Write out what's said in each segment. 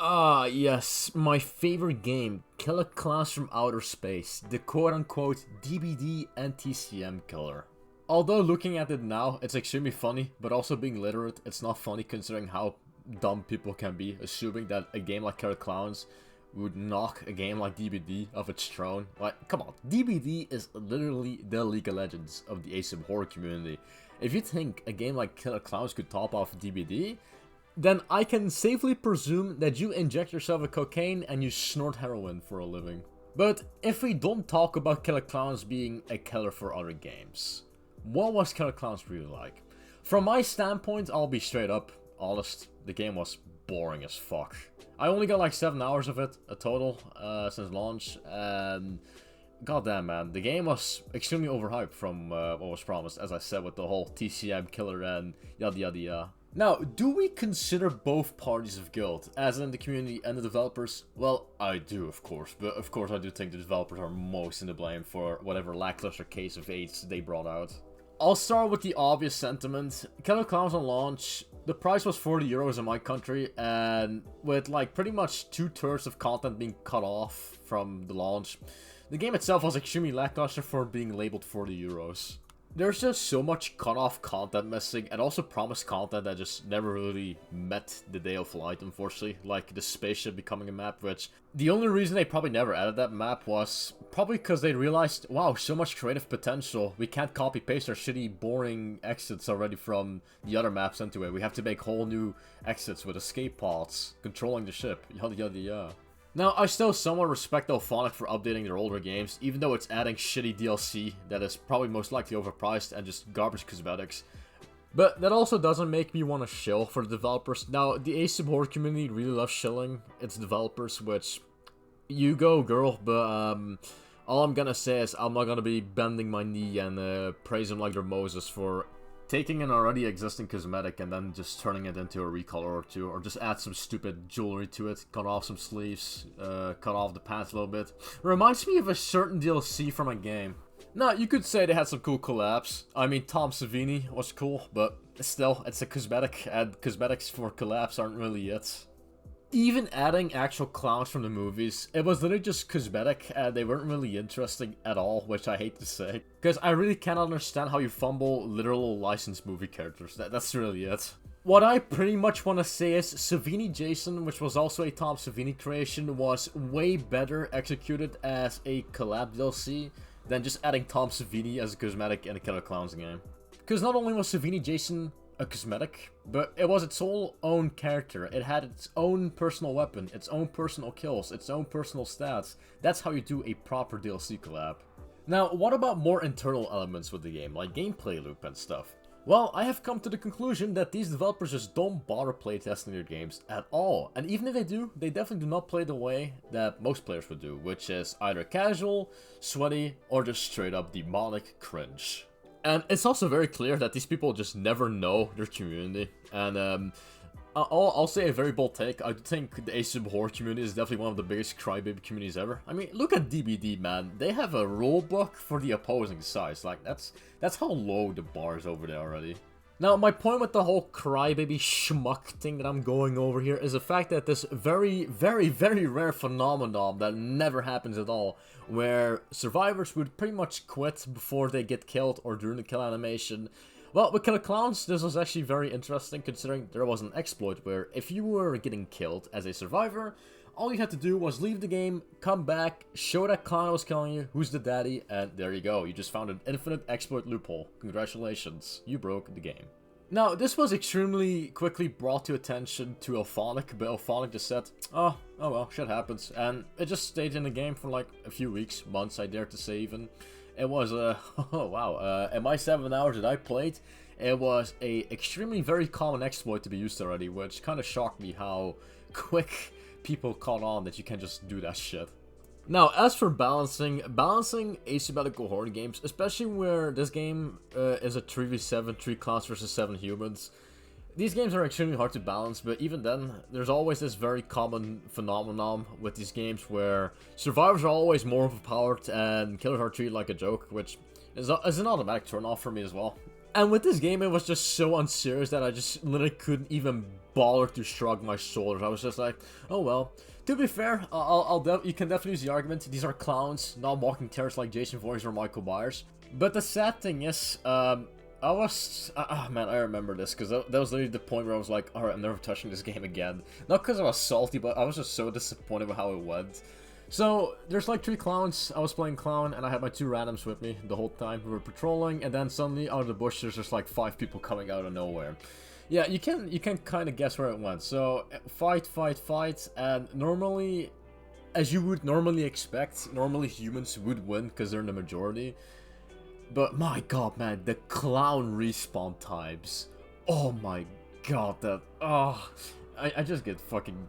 Ah, yes, my favorite game, Klowns from Outer Space, the quote-unquote DBD and TCM killer. Although looking at it now, it's extremely funny, but also being literate, it's not funny considering how dumb people can be, assuming that a game like Klowns would knock a game like DBD off its throne. Like, come on, DBD is literally the League of Legends of the ASIB horror community. If you think a game like Klowns could top off DBD, then I can safely presume that you inject yourself with cocaine and you snort heroin for a living. But if we don't talk about Killer Klowns being a killer for other games, what was Killer Klowns really like? From my standpoint, I'll be straight up honest, the game was boring as fuck. I only got like 7 hours of it, a total, since launch, and goddamn man, the game was extremely overhyped from what was promised, as I said, with the whole TCM killer and yada yada yada. Now, do we consider both parties of guilt, as in the community and the developers? Well, I do, of course, but of course I do think the developers are most in the blame for whatever lackluster case of AIDS they brought out. I'll start with the obvious sentiment. Killer Klowns on launch, the price was 40 euros in my country, and with like pretty much 2/3 of content being cut off from the launch, the game itself was extremely lackluster for being labeled 40 euros. There's just so much cut-off content missing, and also promised content that just never really met the day of light, unfortunately. Like the spaceship becoming a map, which the only reason they probably never added that map was probably because they realized, wow, so much creative potential. We can't copy-paste our shitty, boring exits already from the other maps into it. We have to make whole new exits with escape pods, controlling the ship, yada yada yada. Now, I still somewhat respect Alphonic for updating their older games, even though it's adding shitty DLC that is probably most likely overpriced and just garbage cosmetics. But that also doesn't make me want to shill for the developers. Now, the ASIB horror community really loves shilling its developers, which, you go girl, but all I'm gonna say is I'm not gonna be bending my knee and praise them like they're Moses for taking an already existing cosmetic and then just turning it into a recolor or two, or just add some stupid jewelry to it, cut off some sleeves, cut off the pants a little bit. Reminds me of a certain DLC from a game. Now, you could say they had some cool collabs. I mean, Tom Savini was cool, but still, it's a cosmetic, and cosmetics for collabs aren't really it. Even adding actual clowns from the movies, it was literally just cosmetic, and they weren't really interesting at all, which I hate to say. Because I really cannot understand how you fumble literal licensed movie characters. That's really it. What I pretty much want to say is Savini Jason, which was also a Tom Savini creation, was way better executed as a collab DLC than just adding Tom Savini as a cosmetic in a Killer Klowns game. Because not only was Savini Jason a cosmetic, but it was its whole own character. It had its own personal weapon, its own personal kills, its own personal stats. That's how you do a proper DLC collab. Now, what about more internal elements with the game, like gameplay loop and stuff? Well, I have come to the conclusion that these developers just don't bother playtesting their games at all. And even if they do, they definitely do not play the way that most players would do, which is either casual, sweaty, or just straight up demonic cringe. And it's also very clear that these people just never know their community. And I'll say a very bold take. I think the ASIB horror community is definitely one of the biggest crybaby communities ever. I mean, look at DBD, man. They have a rulebook for the opposing sides. Like, that's how low the bar is over there already. Now, my point with the whole crybaby schmuck thing that I'm going over here is the fact that this very, very, very rare phenomenon that never happens at all, where survivors would pretty much quit before they get killed or during the kill animation. Well, with Killer Klowns, this was actually very interesting considering there was an exploit where if you were getting killed as a survivor, all you had to do was leave the game, come back, show that clown was killing you, who's the daddy, and there you go. You just found an infinite exploit loophole. Congratulations, you broke the game. Now, this was extremely quickly brought to attention to Alphonic, but Alphonic just said, oh well, shit happens. And it just stayed in the game for like a few weeks, months, I dare to say even. It was, oh wow, in my 7 hours that I played, it was a extremely very common exploit to be used already, which kind of shocked me how quick people caught on that you can just do that shit. Now, as for balancing asymmetrical horror games, especially where this game is a 3v7, 3 clowns versus 7 humans, these games are extremely hard to balance, but even then, there's always this very common phenomenon with these games where survivors are always more overpowered and killers are treated like a joke, which is an automatic turn off for me as well. And with this game, it was just so unserious that I just literally couldn't even bother to shrug my shoulders. I was just like, oh well. To be fair, you can definitely use the argument, these are clowns, not walking terrorists like Jason Voorhees or Michael Myers. But the sad thing is, I remember this, because that was literally the point where I was like, alright, I'm never touching this game again. Not because I was salty, but I was just so disappointed with how it went. So, there's like 3 clowns, I was playing clown, and I had my 2 randoms with me the whole time. We were patrolling, and then suddenly, out of the bush, there's just like 5 people coming out of nowhere. Yeah, you can kind of guess where it went. So, fight, and normally, as you would normally expect, normally humans would win, because they're in the majority. But my god, man, the clown respawn times. Oh my god, I just get fucking...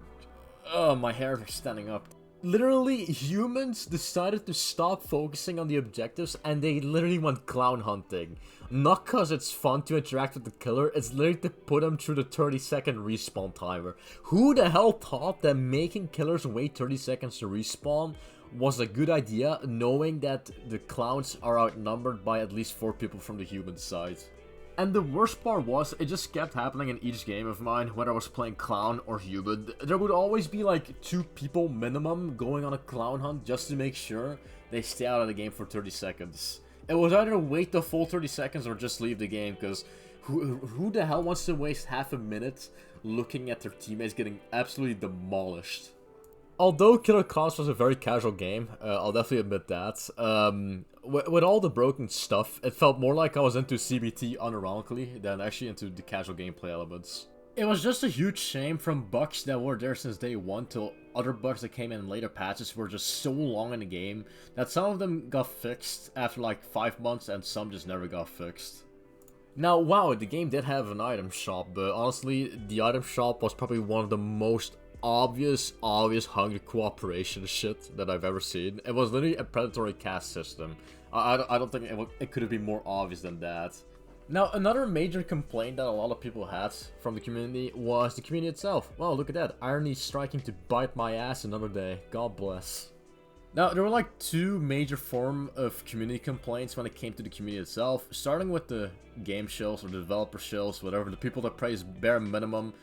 Oh, my hair is standing up. Literally, humans decided to stop focusing on the objectives and they literally went clown hunting. Not cause it's fun to interact with the killer, it's literally to put them through the 30-second respawn timer. Who the hell thought that making killers wait 30 seconds to respawn was a good idea, knowing that the clowns are outnumbered by at least 4 people from the human side? And the worst part was, it just kept happening in each game of mine, whether I was playing clown or human. There would always be like 2 people minimum going on a clown hunt just to make sure they stay out of the game for 30 seconds. It was either wait the full 30 seconds or just leave the game, because who the hell wants to waste half a minute looking at their teammates getting absolutely demolished? Although Killer Klowns was a very casual game, I'll definitely admit that. With all the broken stuff, it felt more like I was into CBT unironically than actually into the casual gameplay elements. It was just a huge shame from bugs that were there since day 1 till other bugs that came in later patches were just so long in the game that some of them got fixed after like 5 months and some just never got fixed. Now, wow, the game did have an item shop, but honestly, the item shop was probably one of the most obvious hungry cooperation shit that I've ever seen. It was literally a predatory caste system. I don't think it could have been more obvious than that. Now, another major complaint that a lot of people had from the community was the community itself. Wow, look at that. Irony striking to bite my ass another day. God bless. Now, there were like 2 major form of community complaints when it came to the community itself. Starting with the game shills or the developer shills, whatever. The people that praised bare minimum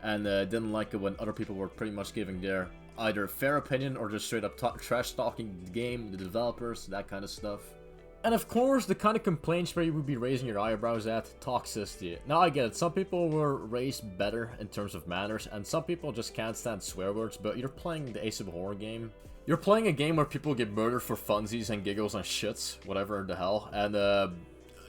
and didn't like it when other people were pretty much giving their either fair opinion or just straight up trash talking the game, the developers, that kind of stuff. And of course, the kind of complaints where you would be raising your eyebrows at, toxicity. Now I get it, some people were raised better in terms of manners, and some people just can't stand swear words, but you're playing the Ace of Horror game. You're playing a game where people get murdered for funsies and giggles and shits, whatever the hell, and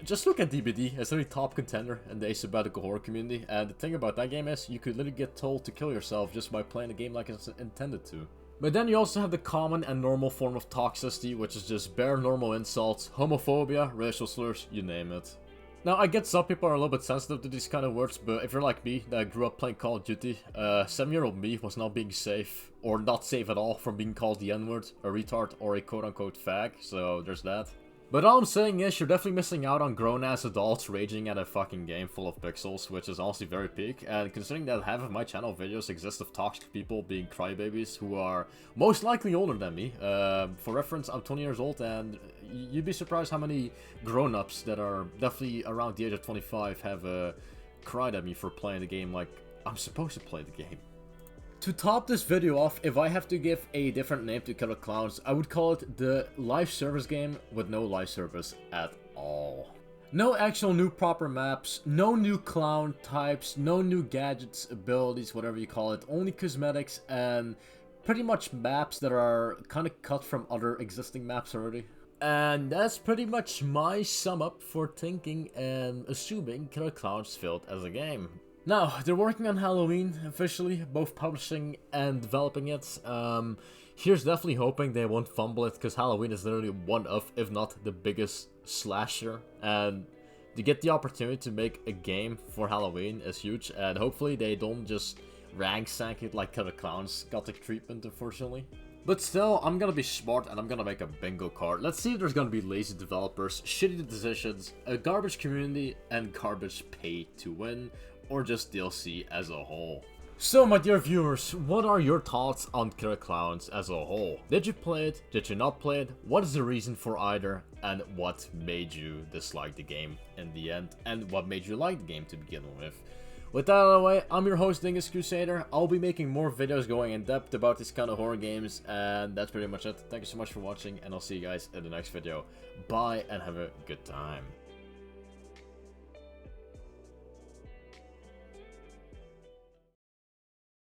just look at DBD, it's literally top contender in the asymmetrical horror community, and the thing about that game is, you could literally get told to kill yourself just by playing the game like it's intended to. But then you also have the common and normal form of toxicity, which is just bare normal insults, homophobia, racial slurs, you name it. Now, I get some people are a little bit sensitive to these kind of words, but if you're like me, that grew up playing Call of Duty, 7-year-old me was not being safe, or not safe at all from being called the N-word, a retard, or a quote-unquote fag, so there's that. But all I'm saying is, you're definitely missing out on grown-ass adults raging at a fucking game full of pixels, which is honestly very peak, and considering that half of my channel videos exist of toxic people being crybabies who are most likely older than me. For reference, I'm 20 years old, and you'd be surprised how many grown-ups that are definitely around the age of 25 have cried at me for playing the game like I'm supposed to play the game. To top this video off, if I have to give a different name to Killer Klowns, I would call it the live service game with no live service at all. No actual new proper maps, no new clown types, no new gadgets, abilities, whatever you call it, only cosmetics and pretty much maps that are kind of cut from other existing maps already. And that's pretty much my sum up for thinking and assuming Killer Klowns failed as a game. Now, they're working on Halloween officially, both publishing and developing it. Here's definitely hoping they won't fumble it, because Halloween is literally one of, if not the biggest slasher. And to get the opportunity to make a game for Halloween is huge, and hopefully they don't just ransack it like Killer Klowns got the treatment, unfortunately. But still, I'm gonna be smart and I'm gonna make a bingo card. Let's see if there's gonna be lazy developers, shitty decisions, a garbage community, and garbage pay to win, or just DLC as a whole. So my dear viewers, what are your thoughts on Killer Klowns as a whole? Did you play it? Did you not play it? What is the reason for either? And what made you dislike the game in the end? And what made you like the game to begin with? With that out of the way, I'm your host, Dingus Crusader. I'll be making more videos going in depth about these kind of horror games, and that's pretty much it. Thank you so much for watching, and I'll see you guys in the next video. Bye, and have a good time.